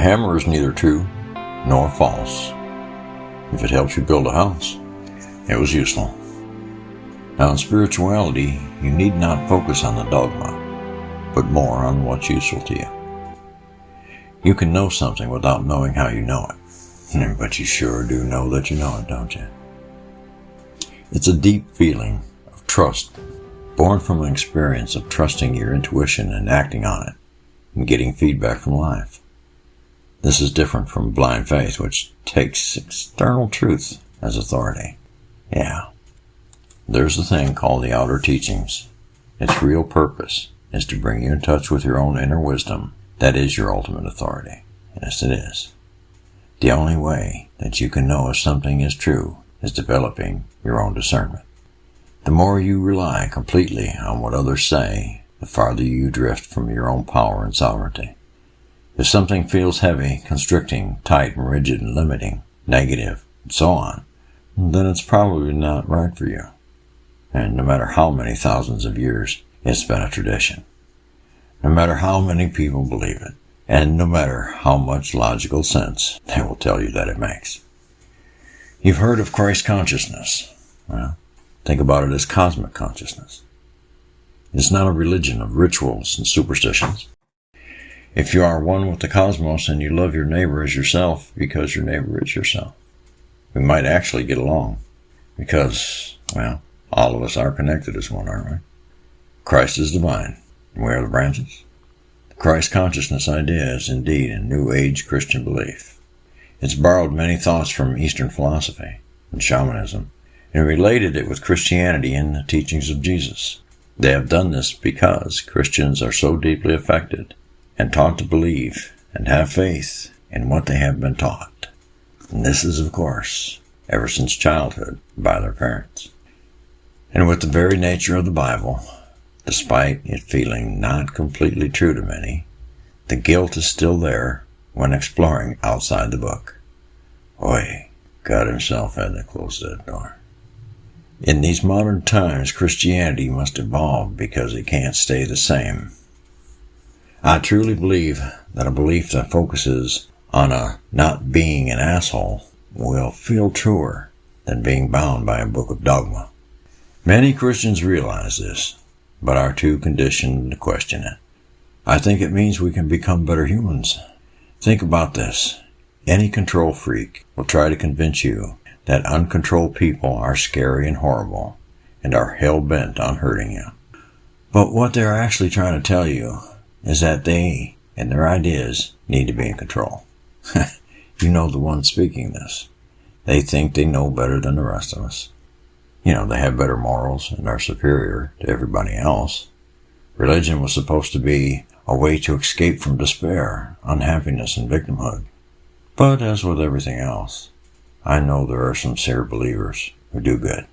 hammer is neither true nor false. If it helps you build a house, it was useful. Now in spirituality, you need not focus on the dogma, but more on what's useful to you. You can know something without knowing how you know it, but you sure do know that you know it, don't you? It's a deep feeling of trust, born from an experience of trusting your intuition and acting on it, and getting feedback from life. This is different from blind faith, which takes external truth as authority. Yeah, there's a thing called the outer teachings. Its real purpose is to bring you in touch with your own inner wisdom. That is your ultimate authority. Yes, it is. The only way that you can know if something is true is developing your own discernment. The more you rely completely on what others say, the farther you drift from your own power and sovereignty. If something feels heavy, constricting, tight and rigid and limiting, negative, and so on, then it's probably not right for you. And no matter how many thousands of years it's been a tradition, no matter how many people believe it, and no matter how much logical sense they will tell you that it makes. You've heard of Christ consciousness. Well, think about it as cosmic consciousness. It's not a religion of rituals and superstitions. If you are one with the cosmos and you love your neighbor as yourself because your neighbor is yourself, we might actually get along because, well, all of us are connected as one, aren't we? Christ is divine, and we are the branches. The Christ consciousness idea is indeed a New Age Christian belief. It's borrowed many thoughts from Eastern philosophy and shamanism and related it with Christianity and the teachings of Jesus. They have done this because Christians are so deeply affected and taught to believe and have faith in what they have been taught. And this is, of course, ever since childhood by their parents. And with the very nature of the Bible, despite it feeling not completely true to many, the guilt is still there when exploring outside the book. Boy, God himself had to close that door. In these modern times, Christianity must evolve because it can't stay the same. I truly believe that a belief that focuses on a not being an asshole will feel truer than being bound by a book of dogma. Many Christians realize this, but are too conditioned to question it. I think it means we can become better humans. Think about this. Any control freak will try to convince you that uncontrolled people are scary and horrible and are hell-bent on hurting you. But what they're actually trying to tell you is that they and their ideas need to be in control. You know the ones speaking this. They think they know better than the rest of us. You know, they have better morals and are superior to everybody else. Religion was supposed to be a way to escape from despair, unhappiness, and victimhood. But as with everything else, I know there are some sincere believers who do good.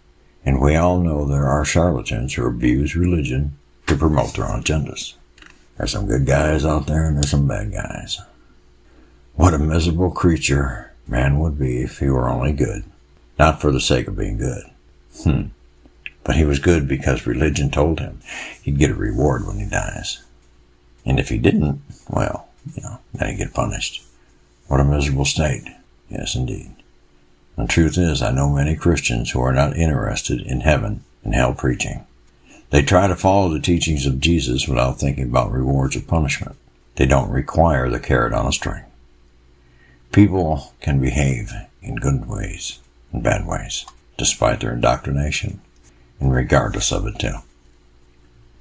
And we all know there are charlatans who abuse religion to promote their own agendas. There's some good guys out there and there's some bad guys. What a miserable creature man would be if he were only good, not for the sake of being good. But he was good because religion told him he'd get a reward when he dies. And if he didn't, well, then he'd get punished. What a miserable state. Yes, indeed. The truth is, I know many Christians who are not interested in heaven and hell preaching. They try to follow the teachings of Jesus without thinking about rewards or punishment. They don't require the carrot on a string. People can behave in good ways and bad ways, despite their indoctrination, and regardless of it too.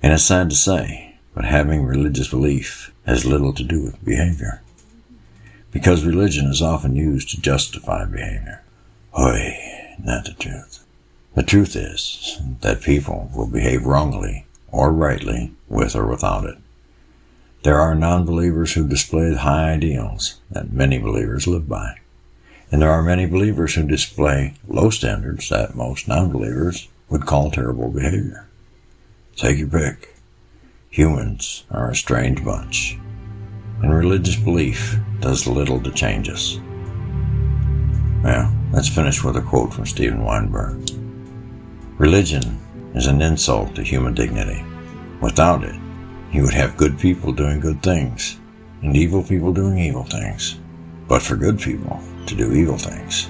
And it's sad to say, but having religious belief has little to do with behavior, because religion is often used to justify behavior. Oy, not the truth. The truth is that people will behave wrongly or rightly with or without it. There are non-believers who display high ideals that many believers live by. And there are many believers who display low standards that most non-believers would call terrible behavior. Take your pick. Humans are a strange bunch, and religious belief does little to change us. Well, let's finish with a quote from Steven Weinberg. Religion is an insult to human dignity. Without it, you would have good people doing good things and evil people doing evil things. but for good people to do evil things.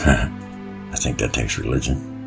I think that takes religion.